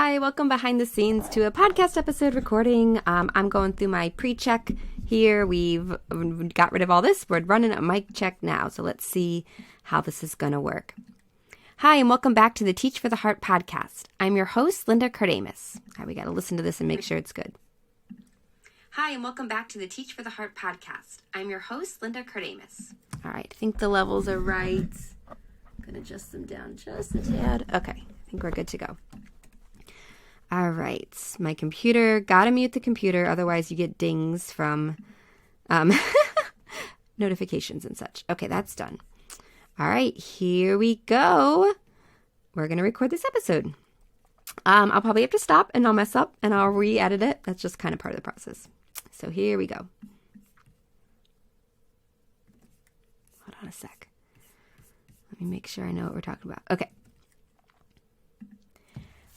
Hi, welcome behind the scenes to a podcast episode recording. I'm going through my pre-check here. We've got rid of all this. We're running a mic check now, so let's see how this is going to work. Hi, and welcome back to the Teach for the Heart podcast. I'm your host, Linda Cardamus. All right, we got to listen to this and make sure it's good. Hi, and welcome back to the Teach for the Heart podcast. I'm your host, Linda Cardamus. All right, I think the levels are right. I'm going to adjust them down just a tad. Okay, I think we're good to go. All right, my computer, gotta mute the computer, otherwise you get dings from notifications and such. Okay, that's done. All right, here we go. We're going to record this episode. I'll probably have to stop and I'll mess up and I'll re-edit it. That's just kind of part of the process. So here we go. Hold on a sec. Let me make sure I know what we're talking about. Okay.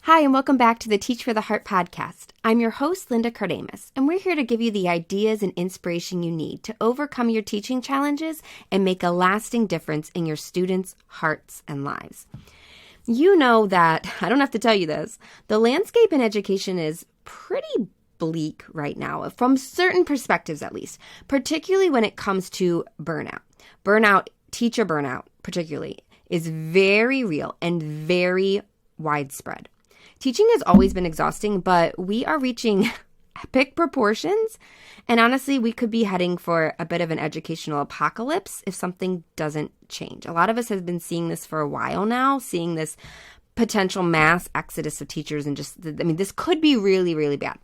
Hi, and welcome back to the Teach for the Heart podcast. I'm your host, Linda Cardamus, and we're here to give you the ideas and inspiration you need to overcome your teaching challenges and make a lasting difference in your students' hearts and lives. You know that, I don't have to tell you this, the landscape in education is pretty bleak right now, from certain perspectives at least, particularly when it comes to burnout. Burnout, teacher burnout particularly, is very real and very widespread. Teaching has always been exhausting, but we are reaching epic proportions. And honestly, we could be heading for a bit of an educational apocalypse if something doesn't change. A lot of us have been seeing this for a while now, seeing this potential mass exodus of teachers and this could be really, really bad.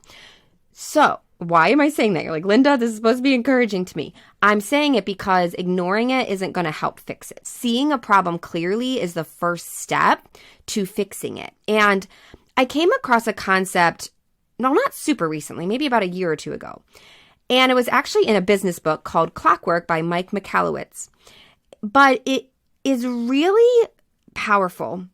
So why am I saying that? You're like, Linda, this is supposed to be encouraging to me. I'm saying it because ignoring it isn't going to help fix it. Seeing a problem clearly is the first step to fixing it. And I came across a concept, not super recently, maybe about a year or two ago. And it was actually in a business book called Clockwork by Mike Michalowicz. But it is really powerful.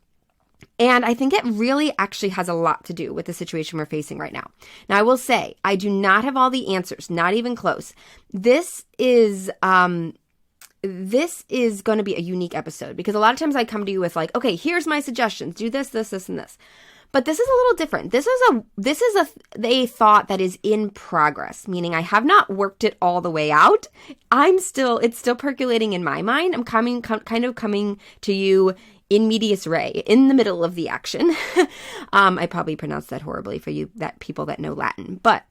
And I think it really actually has a lot to do with the situation we're facing right now. Now, I will say, I do not have all the answers, not even close. This is going to be a unique episode because a lot of times I come to you with like, okay, here's my suggestions. Do this, this, this, and this. But this is a little different. This is a thought that is in progress, meaning I have not worked it all the way out. It's still percolating in my mind. I'm kind of coming to you in medias res, in the middle of the action. I probably pronounced that horribly for you, people that know Latin, but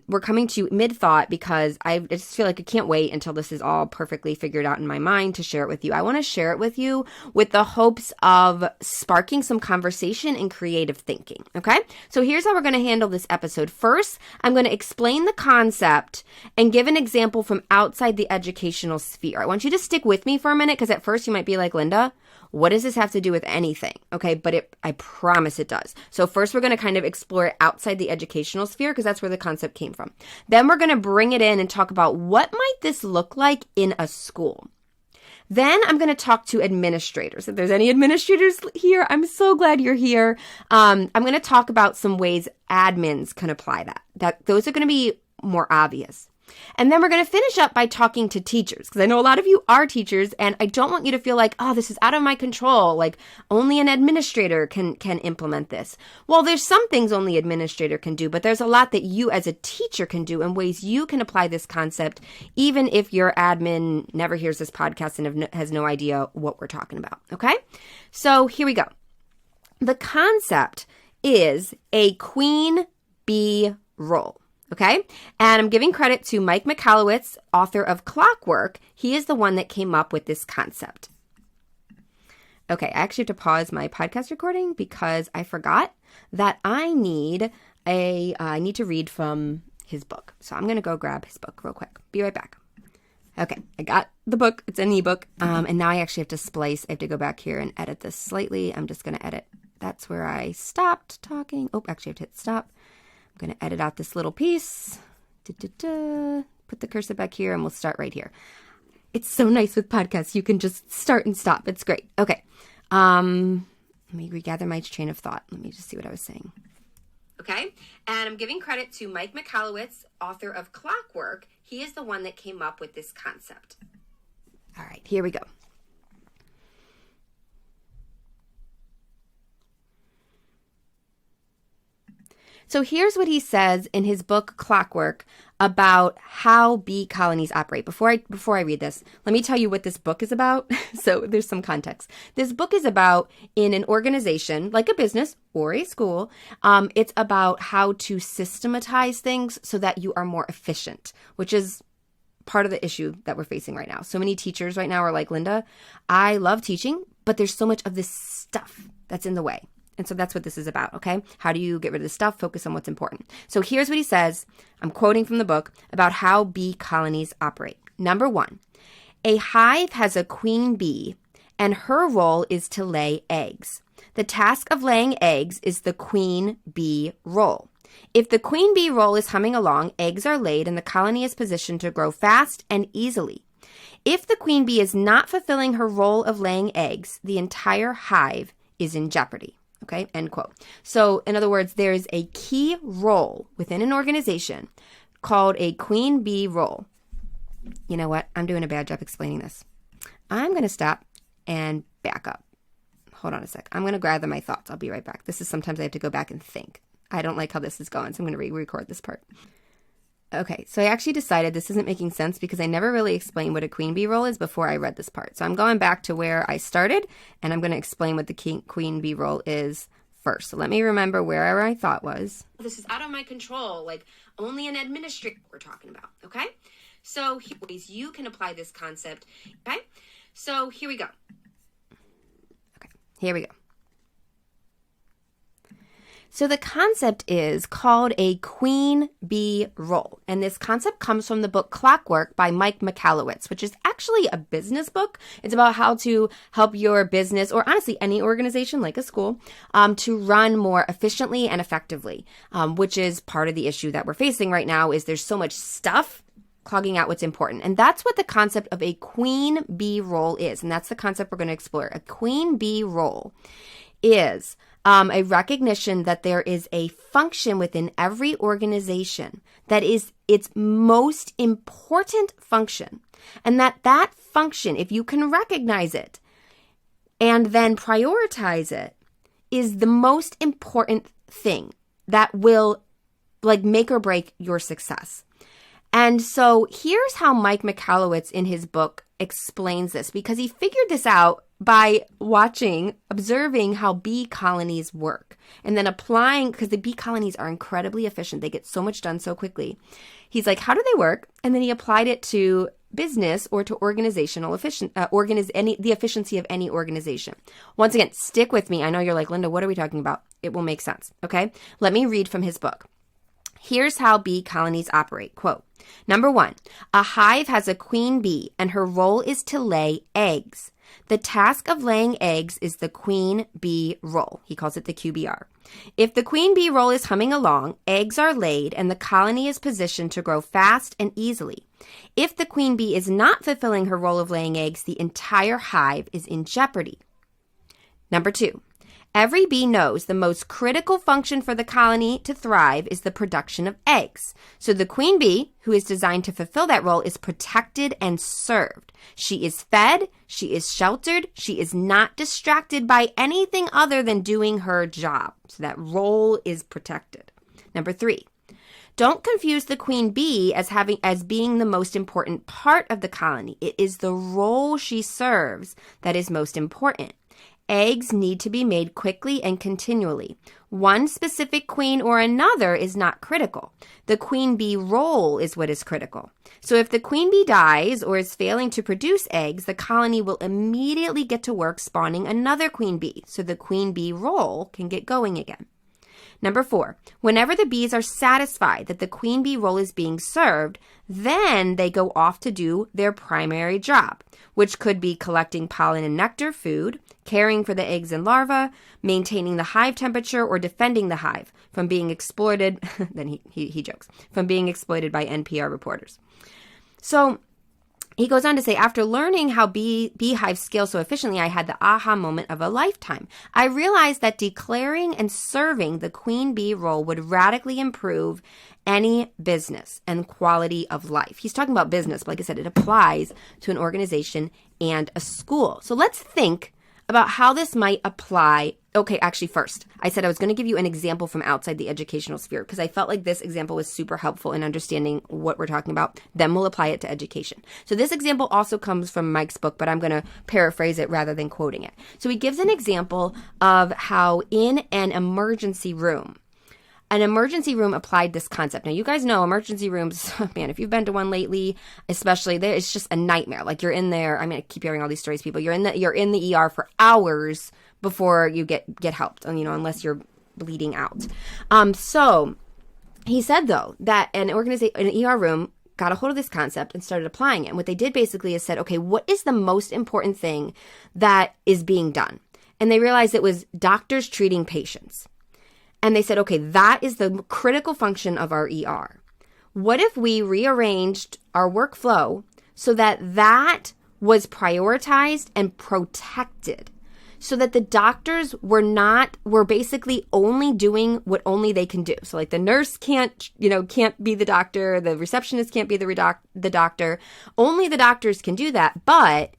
we're coming to mid-thought because I just feel like I can't wait until this is all perfectly figured out in my mind to share it with you. I want to share it with you with the hopes of sparking some conversation and creative thinking, okay? So here's how we're going to handle this episode. First, I'm going to explain the concept and give an example from outside the educational sphere. I want you to stick with me for a minute because at first you might be like, Linda, what does this have to do with anything? Okay, but I promise it does. So first we're going to kind of explore it outside the educational sphere because that's where the concept came from. Then we're going to bring it in and talk about what might this look like in a school. Then I'm going to talk to administrators. If there's any administrators here, I'm so glad you're here. I'm going to talk about some ways admins can apply that. Those are going to be more obvious. And then we're going to finish up by talking to teachers because I know a lot of you are teachers and I don't want you to feel like, oh, this is out of my control. Like only an administrator can implement this. Well, there's some things only administrator can do, but there's a lot that you as a teacher can do and ways you can apply this concept, even if your admin never hears this podcast and has no idea what we're talking about. Okay. So here we go. The concept is a queen bee role. Okay, and I'm giving credit to Mike Michalowicz, author of Clockwork. He is the one that came up with this concept. Okay, I actually have to pause my podcast recording because I forgot that I need to read from his book. So I'm going to go grab his book real quick. Be right back. Okay, I got the book. It's an ebook. And now I actually have to splice. I have to go back here and edit this slightly. I'm just going to edit. That's where I stopped talking. Oh, actually I have to hit stop. I'm going to edit out this little piece, put the cursor back here, and we'll start right here. It's so nice with podcasts. You can just start and stop. It's great. Okay. Let me regather my train of thought. Let me just see what I was saying. Okay. And I'm giving credit to Mike Michalowicz, author of Clockwork. He is the one that came up with this concept. All right, here we go. So here's what he says in his book, Clockwork, about how bee colonies operate. Before I read this, let me tell you what this book is about. So there's some context. This book is about, in an organization, like a business or a school, it's about how to systematize things so that you are more efficient, which is part of the issue that we're facing right now. So many teachers right now are like, Linda, I love teaching, but there's so much of this stuff that's in the way. And so that's what this is about, okay? How do you get rid of the stuff, focus on what's important? So here's what he says, I'm quoting from the book, about how bee colonies operate. Number 1, a hive has a queen bee, and her role is to lay eggs. The task of laying eggs is the queen bee role. If the queen bee role is humming along, eggs are laid, and the colony is positioned to grow fast and easily. If the queen bee is not fulfilling her role of laying eggs, the entire hive is in jeopardy. Okay, end quote. So in other words, there is a key role within an organization called a queen bee role. You know what? I'm doing a bad job explaining this. I'm going to stop and back up. Hold on a sec. I'm going to gather my thoughts. I'll be right back. Sometimes I have to go back and think. I don't like how this is going, so I'm going to re-record this part. Okay, so I actually decided this isn't making sense because I never really explained what a queen bee role is before I read this part. So I'm going back to where I started, and I'm going to explain what the queen bee role is first. So let me remember where I thought was. This is out of my control, like only an administrator we're talking about, okay? So ways you can apply this concept, okay? So here we go. Okay, here we go. So the concept is called a queen bee role. And this concept comes from the book Clockwork by Mike Michalowicz, which is actually a business book. It's about how to help your business, or honestly any organization like a school, to run more efficiently and effectively, which is part of the issue that we're facing right now. Is there's so much stuff clogging out what's important. And that's what the concept of a queen bee role is. And that's the concept we're going to explore. A queen bee role is a recognition that there is a function within every organization that is its most important function. And that function, if you can recognize it and then prioritize it, is the most important thing that will make or break your success. And so here's how Mike Michalowicz in his book explains this, because he figured this out by observing how bee colonies work, and then applying, because the bee colonies are incredibly efficient. They get so much done so quickly. He's like, how do they work? And then he applied it to business or to organizational the efficiency of any organization. Once again, stick with me. I know you're like, Linda, what are we talking about? It will make sense. Okay. Let me read from his book. Here's how bee colonies operate. Quote, number 1, a hive has a queen bee and her role is to lay eggs. The task of laying eggs is the queen bee role. He calls it the QBR. If the queen bee role is humming along, eggs are laid and the colony is positioned to grow fast and easily. If the queen bee is not fulfilling her role of laying eggs, the entire hive is in jeopardy. Number 2, every bee knows the most critical function for the colony to thrive is the production of eggs. So the queen bee, who is designed to fulfill that role, is protected and served. She is fed, she is sheltered, she is not distracted by anything other than doing her job. So that role is protected. Number 3, don't confuse the queen bee as being the most important part of the colony. It is the role she serves that is most important. Eggs need to be made quickly and continually. One specific queen or another is not critical. The queen bee role is what is critical. So if the queen bee dies or is failing to produce eggs, the colony will immediately get to work spawning another queen bee, so the queen bee role can get going again. Number 4, whenever the bees are satisfied that the queen bee role is being served, then they go off to do their primary job, which could be collecting pollen and nectar, food, caring for the eggs and larvae, maintaining the hive temperature, or defending the hive from being exploited, then he jokes, from being exploited by NPR reporters. So he goes on to say, after learning how beehives scale so efficiently, I had the aha moment of a lifetime. I realized that declaring and serving the queen bee role would radically improve any business and quality of life. He's talking about business, but like I said, it applies to an organization and a school. So let's think about how this might apply. Okay, actually first, I said I was going to give you an example from outside the educational sphere because I felt like this example was super helpful in understanding what we're talking about. Then we'll apply it to education. So this example also comes from Mike's book, but I'm going to paraphrase it rather than quoting it. So he gives an example of how in an emergency room applied this concept. Now, you guys know emergency rooms, man, if you've been to one lately, especially there, it's just a nightmare. Like you're in there. I mean, I keep hearing all these stories, people. You're in the ER for hours before you get helped, unless you're bleeding out. So he said, though, that an ER room got a hold of this concept and started applying it. And what they did basically is said, okay, what is the most important thing that is being done? And they realized it was doctors treating patients. And they said, okay, that is the critical function of our ER. What if we rearranged our workflow so that was prioritized and protected? So that the doctors were basically only doing what only they can do. So like the nurse can't be the doctor, the receptionist can't be the doctor. Only the doctors can do that. But,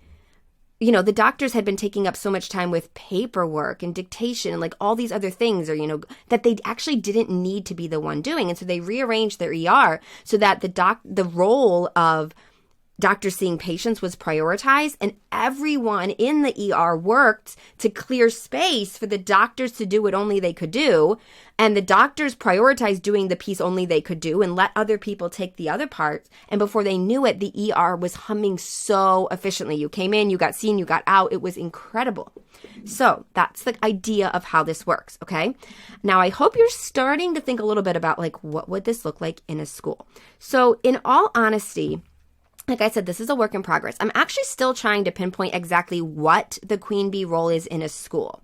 the doctors had been taking up so much time with paperwork and dictation and like all these other things that they actually didn't need to be the one doing. And so they rearranged their ER so that the role of doctors seeing patients was prioritized, and everyone in the ER worked to clear space for the doctors to do what only they could do. And the doctors prioritized doing the piece only they could do and let other people take the other parts. And before they knew it, the ER was humming so efficiently. You came in, you got seen, you got out. It was incredible. So that's the idea of how this works, okay? Now, I hope you're starting to think a little bit about like, what would this look like in a school? So in all honesty, like I said, this is a work in progress. I'm actually still trying to pinpoint exactly what the queen bee role is in a school.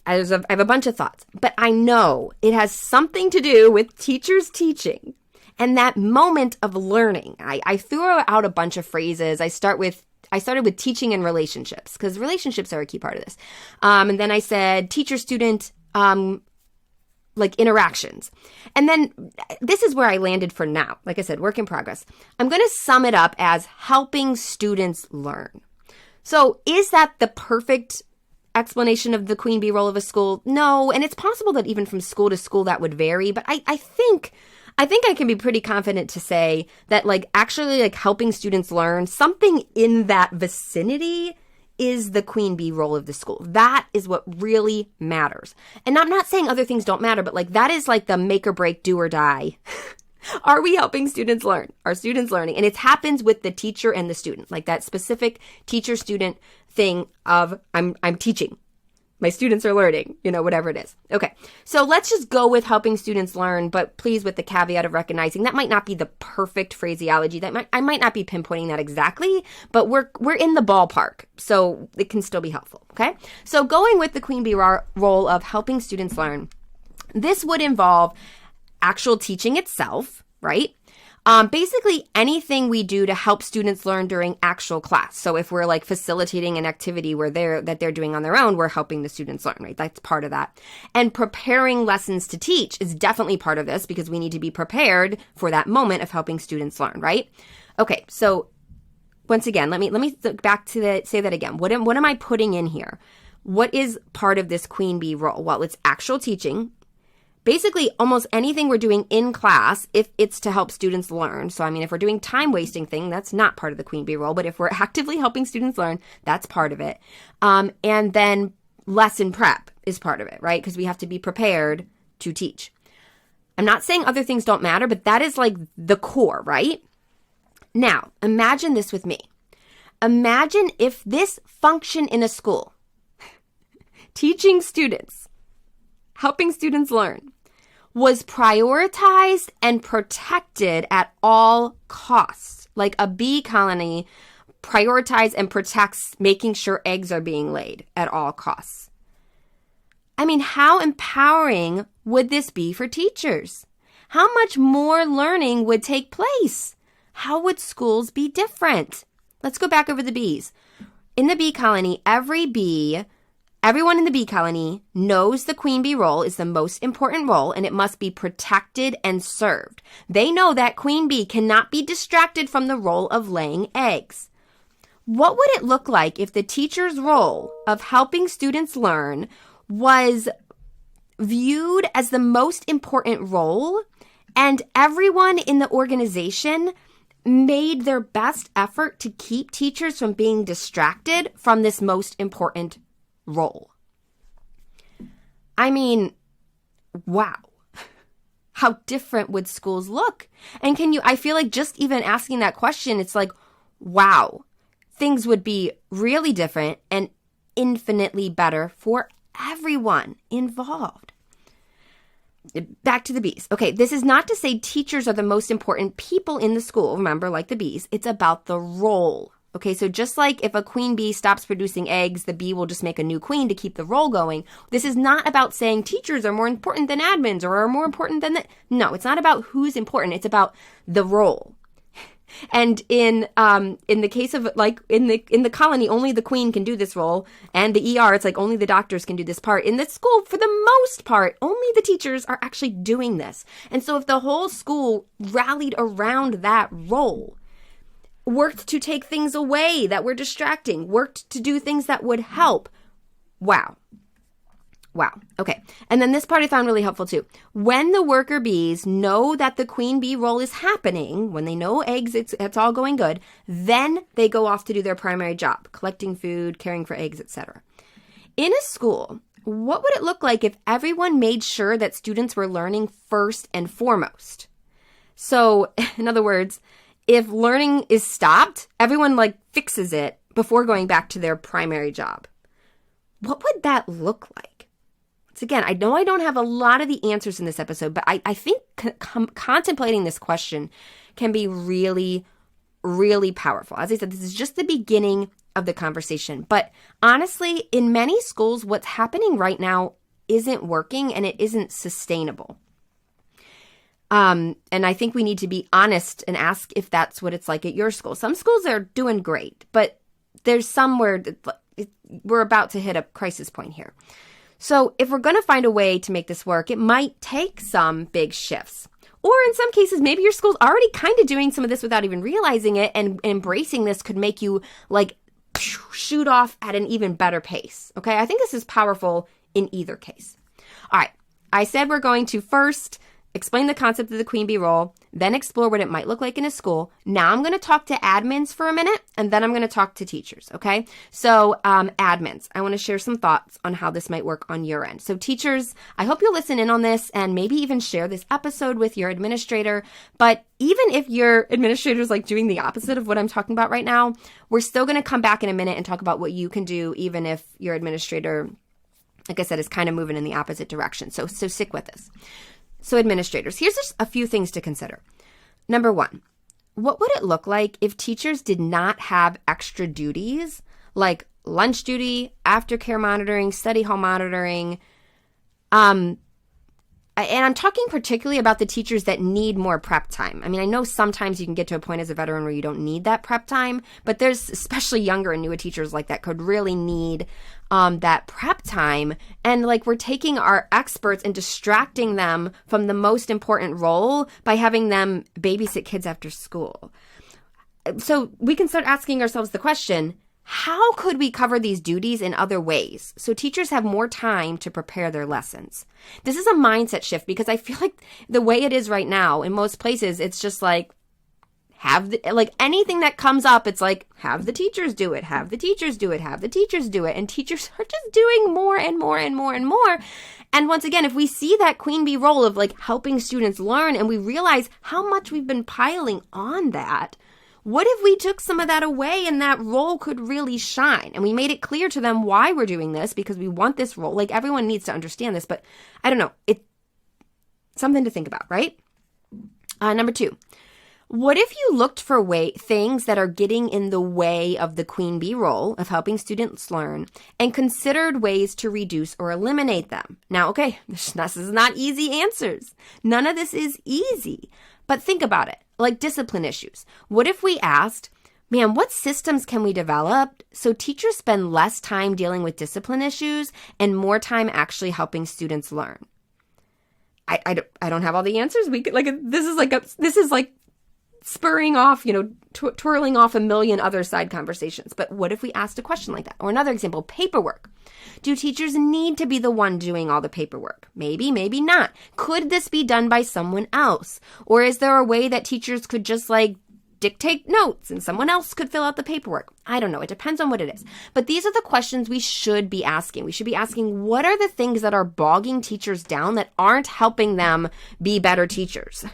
I have a bunch of thoughts, but I know it has something to do with teachers teaching and that moment of learning. I threw out a bunch of phrases. I started with teaching and relationships because relationships are a key part of this. And then I said teacher-student like interactions. And then this is where I landed for now. Like I said, work in progress. I'm going to sum it up as helping students learn. So is that the perfect explanation of the queen bee role of a school? No. And it's possible that even from school to school that would vary. But I think I can be pretty confident to say that like actually like helping students learn, something in that vicinity is the queen bee role of the school. That is what really matters. And I'm not saying other things don't matter, but like that is like the make or break, do or die. Are we helping students learn? Are students learning? And it happens with the teacher and the student, like that specific teacher-student thing of I'm teaching. My students are learning, whatever it is. Okay, so let's just go with helping students learn, but please with the caveat of recognizing that might not be the perfect phraseology. I might not be pinpointing that exactly, but we're in the ballpark, so it can still be helpful, okay? So going with the queen bee role of helping students learn, this would involve actual teaching itself, right? Basically anything we do to help students learn during actual class. So if we're like facilitating an activity that they're doing on their own, we're helping the students learn, right? That's part of that. And preparing lessons to teach is definitely part of this because we need to be prepared for that moment of helping students learn, right? Okay, so once again, let me back to say that again. What am I putting in here? What is part of this queen bee role? Well, it's actual teaching. Basically, almost anything we're doing in class, if it's to help students learn. So, I mean, if we're doing time-wasting thing, that's not part of the queen bee role. But if we're actively helping students learn, that's part of it. And then lesson prep is part of it, right? Because we have to be prepared to teach. I'm not saying other things don't matter, but that is like the core, right? Now, imagine this with me. Imagine if this function in a school, teaching students, helping students learn, was prioritized and protected at all costs. Like a bee colony prioritizes and protects making sure eggs are being laid at all costs. I mean, how empowering would this be for teachers? How much more learning would take place? How would schools be different? Let's go back over the bees. In the bee colony, everyone in the bee colony knows the queen bee role is the most important role and it must be protected and served. They know that queen bee cannot be distracted from the role of laying eggs. What would it look like if the teacher's role of helping students learn was viewed as the most important role, and everyone in the organization made their best effort to keep teachers from being distracted from this most important role? I mean, wow. How different would schools look? And I feel like just even asking that question, it's like, wow, things would be really different and infinitely better for everyone involved. Back to the bees. Okay, this is not to say teachers are the most important people in the school. Remember, like the bees, it's about the role. Okay, so just like if a queen bee stops producing eggs, the bee will just make a new queen to keep the roll going. This is not about saying teachers are more important than admins or are more important than No, it's not about who's important. It's about the role. And in the case of like in the colony, only the queen can do this role, and the ER, it's like only the doctors can do this part. In the school, for the most part, only the teachers are actually doing this. And so if the whole school rallied around that role, worked to take things away that were distracting, worked to do things that would help. Wow. Okay. And then this part I found really helpful too. When the worker bees know that the queen bee role is happening, when they know eggs, it's all going good, then they go off to do their primary job, collecting food, caring for eggs, etc. In a school, what would it look like if everyone made sure that students were learning first and foremost? So, in other words, if learning is stopped, everyone fixes it before going back to their primary job. What would that look like? So again, I know I don't have a lot of the answers in this episode, but I think contemplating this question can be really, really powerful. As I said, this is just the beginning of the conversation. But honestly, in many schools, what's happening right now isn't working and it isn't sustainable. And I think we need to be honest and ask if that's what it's like at your school. Some schools are doing great, but there's somewhere we're about to hit a crisis point here. So if we're going to find a way to make this work, it might take some big shifts. Or in some cases, maybe your school's already kind of doing some of this without even realizing it, and embracing this could make you shoot off at an even better pace. Okay, I think this is powerful in either case. All right, I said we're going to first explain the concept of the queen bee role, then explore what it might look like in a school. Now I'm going to talk to admins for a minute, and then I'm going to talk to teachers, okay? So admins, I want to share some thoughts on how this might work on your end. So teachers, I hope you'll listen in on this and maybe even share this episode with your administrator. But even if your administrator is doing the opposite of what I'm talking about right now, we're still going to come back in a minute and talk about what you can do, even if your administrator, like I said, is kind of moving in the opposite direction. So stick with us. So administrators, here's just a few things to consider. Number one, what would it look like if teachers did not have extra duties like lunch duty, aftercare monitoring, study hall monitoring? And I'm talking particularly about the teachers that need more prep time. I mean, I know sometimes you can get to a point as a veteran where you don't need that prep time, but there's especially younger and newer teachers that could really need that prep time. And we're taking our experts and distracting them from the most important role by having them babysit kids after school. So we can start asking ourselves the question, how could we cover these duties in other ways so teachers have more time to prepare their lessons? This is a mindset shift because I feel like the way it is right now in most places, it's just anything that comes up, it's have the teachers do it, have the teachers do it, have the teachers do it. And teachers are just doing more and more and more and more. And once again, if we see that queen bee role of helping students learn and we realize how much we've been piling on that, what if we took some of that away and that role could really shine? And we made it clear to them why we're doing this, because we want this role. Everyone needs to understand this, but I don't know. It's something to think about, right? Number two, what if you looked for things that are getting in the way of the queen bee role of helping students learn and considered ways to reduce or eliminate them? Now, okay, this is not easy answers. None of this is easy, but think about it. Discipline issues. What if we asked, what systems can we develop so teachers spend less time dealing with discipline issues and more time actually helping students learn? I don't have all the answers. We could this is spurring off, twirling off a million other side conversations. But what if we asked a question like that? Or another example, paperwork. Do teachers need to be the one doing all the paperwork? Maybe, maybe not. Could this be done by someone else? Or is there a way that teachers could just dictate notes and someone else could fill out the paperwork? I don't know. It depends on what it is. But these are the questions we should be asking. We should be asking, what are the things that are bogging teachers down that aren't helping them be better teachers?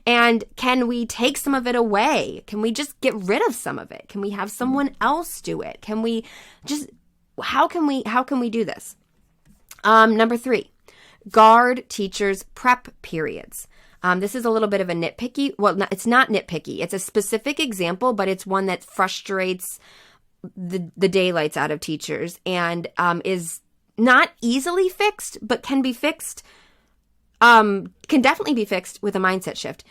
And can we take some of it away? Can we just get rid of some of it? Can we have someone else do it? Can we just, how can we do this? Number 3, guard teachers' prep periods. This is a little bit of a nitpicky, it's not nitpicky. It's a specific example, but it's one that frustrates the daylights out of teachers and is not easily fixed, but can be fixed. Can definitely be fixed with a mindset shift.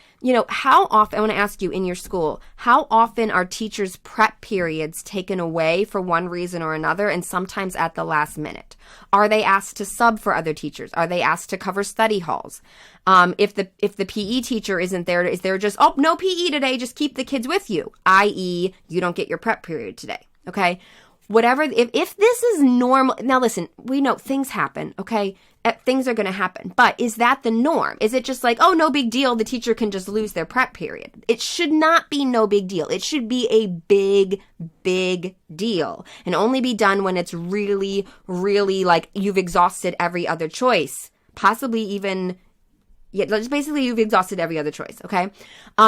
How often, I want to ask you in your school, how often are teachers' prep periods taken away for one reason or another, and sometimes at the last minute? Are they asked to sub for other teachers? Are they asked to cover study halls? If the PE teacher isn't there, is there just, oh, no PE today, just keep the kids with you, i.e. you don't get your prep period today, okay? Whatever, if this is normal, now listen, we know things happen, okay? Things are going to happen, but is that the norm? Is it just oh, no big deal, the teacher can just lose their prep period? It should not be no big deal. It should be a big, big deal and only be done when it's really, really you've exhausted every other choice, possibly even, basically you've exhausted every other choice, okay?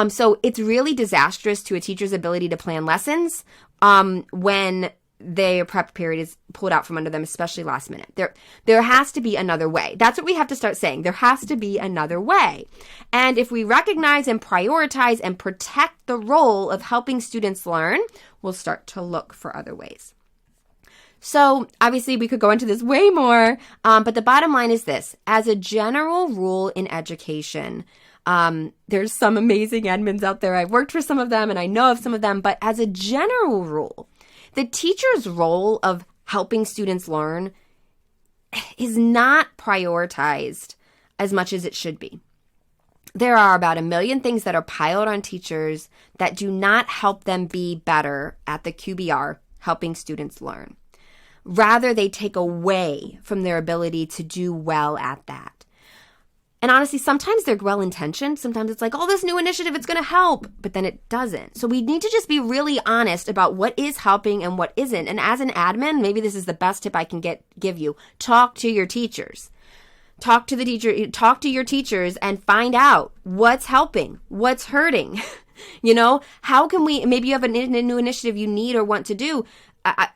So it's really disastrous to a teacher's ability to plan lessons when their prep period is pulled out from under them, especially last minute. There has to be another way. That's what we have to start saying. There has to be another way. And if we recognize and prioritize and protect the role of helping students learn, we'll start to look for other ways. So obviously we could go into this way more, but the bottom line is this. As a general rule in education, there's some amazing admins out there. I've worked for some of them and I know of some of them, but as a general rule, the teacher's role of helping students learn is not prioritized as much as it should be. There are about 1 million things that are piled on teachers that do not help them be better at the QBR, helping students learn. Rather, they take away from their ability to do well at that. And honestly, sometimes they're well-intentioned. Sometimes it's oh, this new initiative, it's going to help, but then it doesn't. So we need to just be really honest about what is helping and what isn't. And as an admin, maybe this is the best tip I can give you. Talk to your teachers. Talk to your teachers and find out what's helping, what's hurting. How can we, maybe you have a new initiative you need or want to do.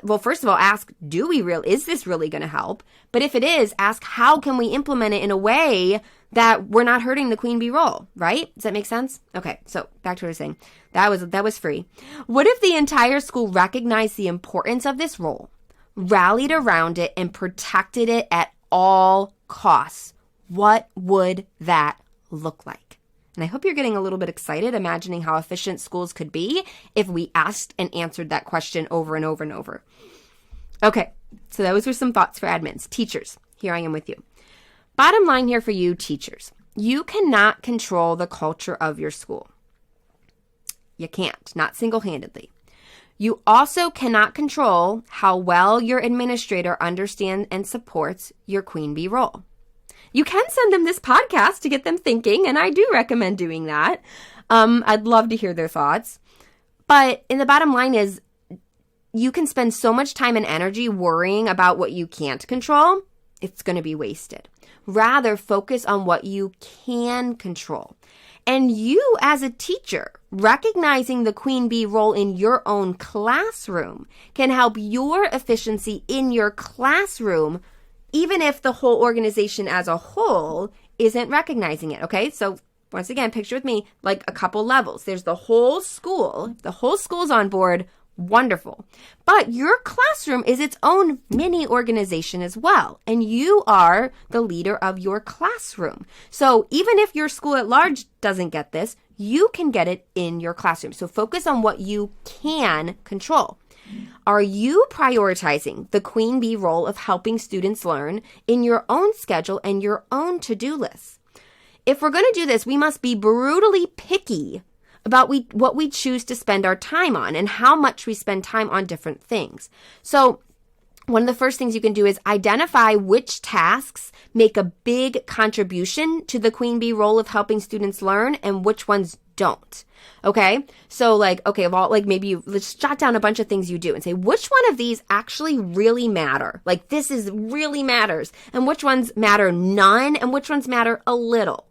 Well, first of all, ask, is this really going to help? But if it is, ask, how can we implement it in a way that we're not hurting the queen bee role, right? Does that make sense? Okay, so back to what I was saying. That was free. What if the entire school recognized the importance of this role, rallied around it, and protected it at all costs? What would that look like? And I hope you're getting a little bit excited imagining how efficient schools could be if we asked and answered that question over and over and over. Okay, so those were some thoughts for admins. Teachers, here I am with you. Bottom line here for you, teachers. You cannot control the culture of your school. You can't, not single-handedly. You also cannot control how well your administrator understands and supports your queen bee role. You can send them this podcast to get them thinking, and I do recommend doing that. I'd love to hear their thoughts. But the bottom line is, you can spend so much time and energy worrying about what you can't control, it's going to be wasted. Rather, focus on what you can control. And you, as a teacher, recognizing the queen bee role in your own classroom can help your efficiency in your classroom, even if the whole organization as a whole isn't recognizing it, okay? So once again, picture with me a couple levels. There's the whole school. If the whole school's on board, wonderful. But your classroom is its own mini organization as well. And you are the leader of your classroom. So even if your school at large doesn't get this, you can get it in your classroom. So focus on what you can control. Are you prioritizing the queen bee role of helping students learn in your own schedule and your own to-do list? If we're going to do this, we must be brutally picky about what we choose to spend our time on and how much we spend time on different things. So one of the first things you can do is identify which tasks make a big contribution to the queen bee role of helping students learn and which ones don't. Okay? So let's jot down a bunch of things you do and say, which one of these actually really matter? Like, this is really matters. And which ones matter none and which ones matter a little.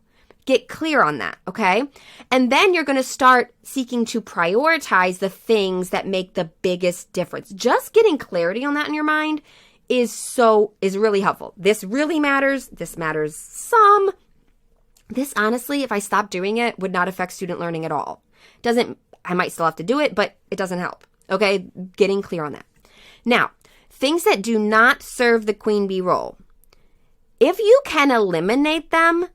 Get clear on that, okay? And then you're going to start seeking to prioritize the things that make the biggest difference. Just getting clarity on that in your mind is really helpful. This really matters. This matters some. This, honestly, if I stopped doing it, would not affect student learning at all. I might still have to do it, but it doesn't help, okay? Getting clear on that. Now, things that do not serve the queen bee role. If you can eliminate them.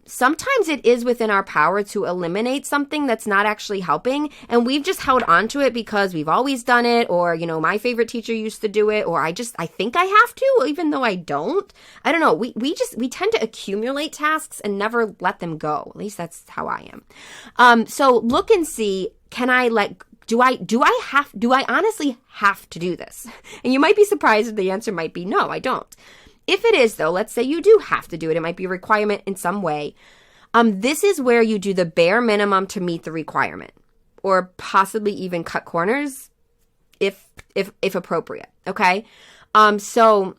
Sometimes it is within our power to eliminate something that's not actually helping, and we've just held on to it because we've always done it, or, my favorite teacher used to do it, or I think I have to, even though I don't. I don't know. We tend to accumulate tasks and never let them go. At least that's how I am. So look and see, do I honestly have to do this? And you might be surprised that the answer might be no, I don't. If it is, though, let's say you do have to do it. It might be a requirement in some way. This is where you do the bare minimum to meet the requirement, or possibly even cut corners if appropriate. Okay. So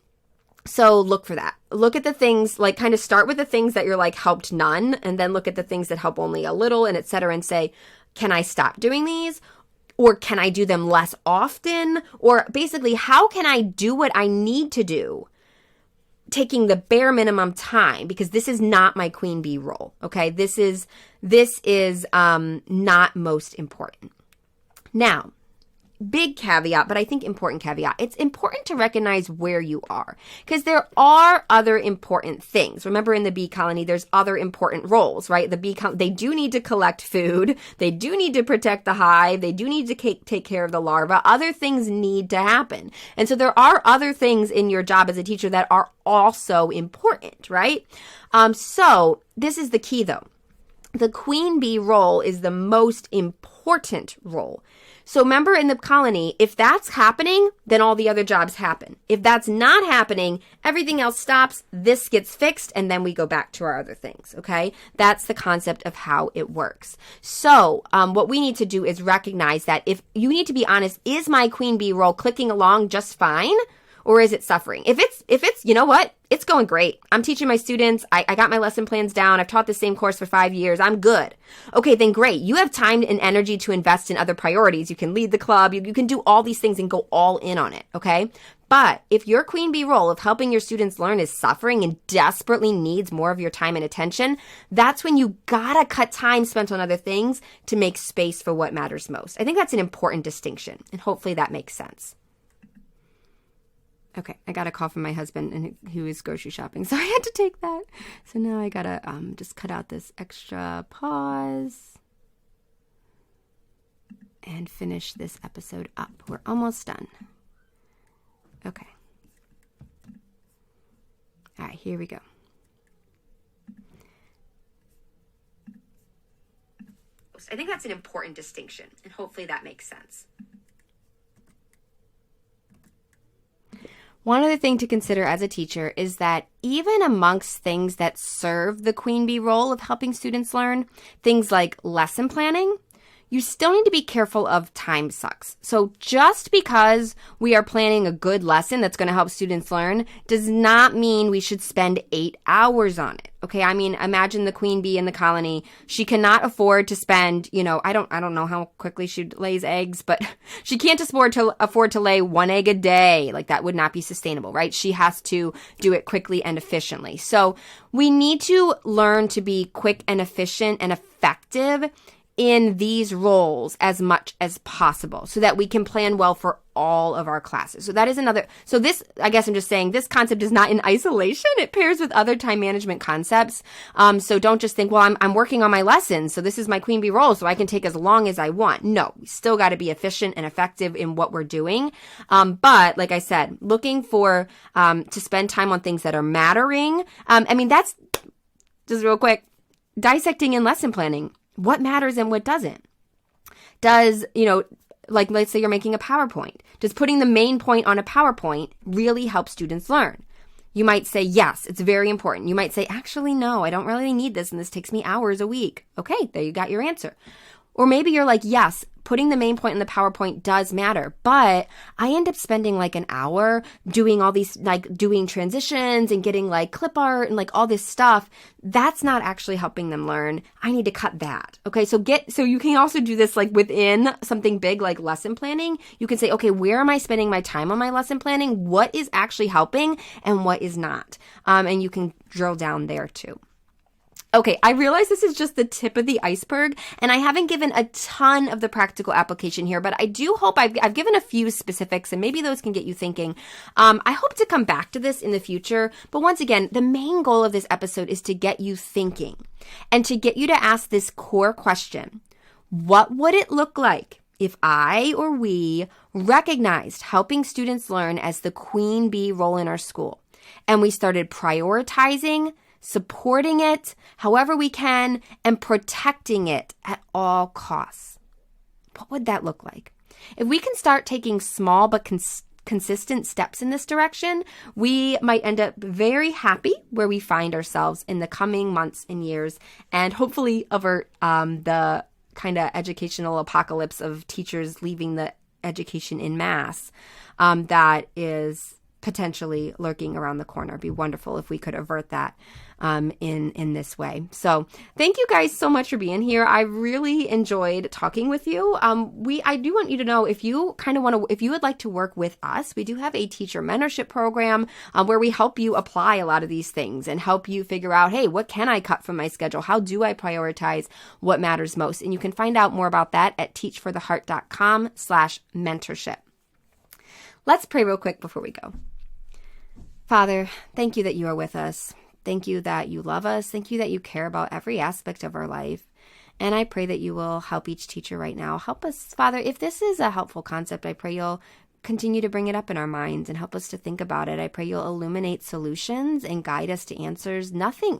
look for that. Look at the things, like, kind of start with the things that you're like helped none, and then look at the things that help only a little, and et cetera, and say, can I stop doing these? Or can I do them less often? Or basically, how can I do what I need to do, taking the bare minimum time, because this is not my queen bee role. Okay. This is not most important. Now, big caveat, but I think important caveat. It's important to recognize where you are, because there are other important things. Remember, in the bee colony, there's other important roles, right? They do need to collect food. They do need to protect the hive. They do need to take care of the larva. Other things need to happen. And so there are other things in your job as a teacher that are also important, right? So this is the key, though. The queen bee role is the most important role. So remember, in the colony, if that's happening, then all the other jobs happen. If that's not happening, everything else stops, this gets fixed, and then we go back to our other things, okay? That's the concept of how it works. So what we need to do is recognize that if you need to be honest, is my queen bee role clicking along just fine? Or is it suffering? If it's, you know what? It's going great. I'm teaching my students. I got my lesson plans down. I've taught the same course for 5 years. I'm good. Okay, then great. You have time and energy to invest in other priorities. You can lead the club. You can do all these things and go all in on it, okay? But if your queen bee role of helping your students learn is suffering and desperately needs more of your time and attention, that's when you gotta cut time spent on other things to make space for what matters most. I think that's an important distinction, and hopefully that makes sense. Okay, I got a call from my husband and who is grocery shopping, so I had to take that. So now I gotta just cut out this extra pause and finish this episode up. We're almost done. Okay. All right, here we go. I think that's an important distinction, and hopefully that makes sense. One other thing to consider as a teacher is that even amongst things that serve the queen bee role of helping students learn, things like lesson planning, you still need to be careful of time sucks. So just because we are planning a good lesson that's going to help students learn does not mean we should spend 8 hours on it. Okay, I mean, imagine the queen bee in the colony. She cannot afford to spend, I don't know how quickly she lays eggs, but she can't afford to lay 1 egg a day. Like, that would not be sustainable, right? She has to do it quickly and efficiently. So we need to learn to be quick and efficient and effective in these roles as much as possible so that we can plan well for all of our classes. So that is this, I guess I'm just saying, this concept is not in isolation. It pairs with other time management concepts. So don't just think, well, I'm working on my lessons, so this is my queen bee role, so I can take as long as I want. No, we still got to be efficient and effective in what we're doing. But like I said, looking for, to spend time on things that are mattering. That's just real quick, dissecting and lesson planning. what matters and what doesn't. Does, like let's say you're making a PowerPoint. Does putting the main point on a PowerPoint really help students learn? You might say, yes, it's very important. You might say, actually, no, I don't really need this, and this takes me hours a week. Okay, there you got your answer. Or maybe you're like, yes, putting the main point in the PowerPoint does matter, but I end up spending like an hour doing all these, like doing transitions and getting like clip art and like all this stuff. That's not actually helping them learn. I need to cut that. Okay, so you can also do this like within something big like lesson planning. You can say, okay, where am I spending my time on my lesson planning? What is actually helping and what is not? And you can drill down there too. Okay, I realize this is just the tip of the iceberg, and I haven't given a ton of the practical application here, but I do hope I've given a few specifics, and maybe those can get you thinking. I hope to come back to this in the future, but once again, the main goal of this episode is to get you thinking and to get you to ask this core question. What would it look like if I or we recognized helping students learn as the queen bee role in our school, and we started prioritizing, supporting it however we can, and protecting it at all costs? What would that look like? If we can start taking small but consistent steps in this direction, we might end up very happy where we find ourselves in the coming months and years, and hopefully avert the kind of educational apocalypse of teachers leaving the education in mass that is potentially lurking around the corner. It'd be wonderful if we could avert that in this way. So thank you guys so much for being here. I really enjoyed talking with you. I do want you to know, if you would like to work with us, we do have a teacher mentorship program where we help you apply a lot of these things and help you figure out, hey, what can I cut from my schedule? How do I prioritize what matters most? And you can find out more about that at teachfortheheart.com/mentorship. Let's pray real quick before we go. Father, thank you that you are with us. Thank you that you love us. Thank you that you care about every aspect of our life. And I pray that you will help each teacher right now. Help us, Father, if this is a helpful concept, I pray you'll continue to bring it up in our minds and help us to think about it. I pray you'll illuminate solutions and guide us to answers. Nothing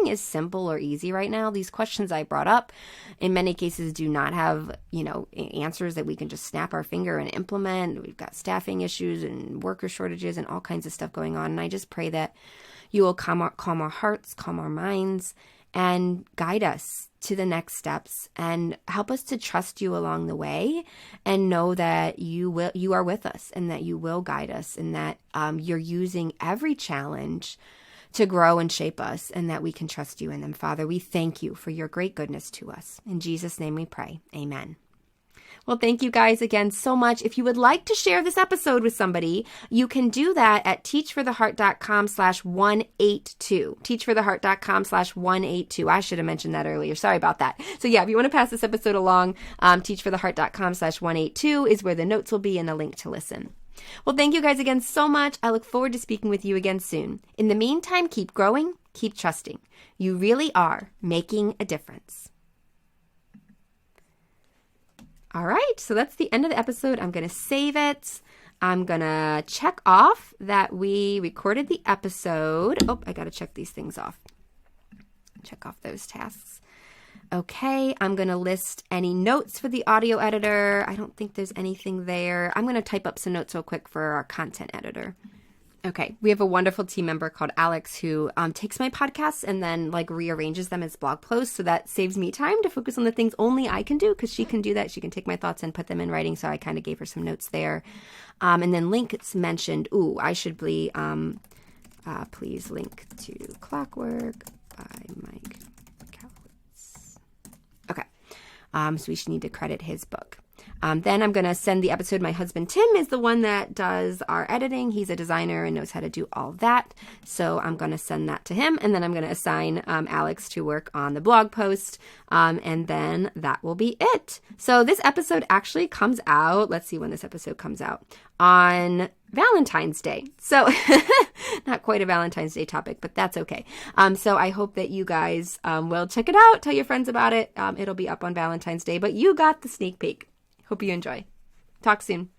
is simple or easy right now. These questions I brought up in many cases do not have, answers that we can just snap our finger and implement. We've got staffing issues and worker shortages and all kinds of stuff going on. And I just pray that you will calm our hearts, calm our minds, and guide us to the next steps and help us to trust you along the way and know that you are with us and that you will guide us and that you're using every challenge to grow and shape us and that we can trust you in them. Father, we thank you for your great goodness to us. In Jesus' name we pray. Amen. Well, thank you guys again so much. If you would like to share this episode with somebody, you can do that at teachfortheheart.com/182. Teachfortheheart.com/182. I should have mentioned that earlier. Sorry about that. So yeah, if you want to pass this episode along, teachfortheheart.com/182 is where the notes will be and a link to listen. Well, thank you guys again so much. I look forward to speaking with you again soon. In the meantime, keep growing, keep trusting. You really are making a difference. All right, so that's the end of the episode. I'm going to save it. I'm going to check off that we recorded the episode. Oh, I got to check these things off. Check off those tasks. Okay, I'm going to list any notes for the audio editor. I don't think there's anything there. I'm going to type up some notes real quick for our content editor. Okay, we have a wonderful team member called Alex who takes my podcasts and then rearranges them as blog posts. So that saves me time to focus on the things only I can do because she can do that. She can take my thoughts and put them in writing. So I kind of gave her some notes there. And then links mentioned. I should be, please link to Clockwork by Mike Cowlitz. Okay, so we should need to credit his book. Then I'm going to send the episode. My husband, Tim, is the one that does our editing. He's a designer and knows how to do all that. So I'm going to send that to him. And then I'm going to assign Alex to work on the blog post. And then that will be it. So this episode actually comes out. Let's see when this episode comes out. On Valentine's Day. So not quite a Valentine's Day topic, but that's okay. So I hope that you guys will check it out. Tell your friends about it. It'll be up on Valentine's Day. But you got the sneak peek. Hope you enjoy. Talk soon.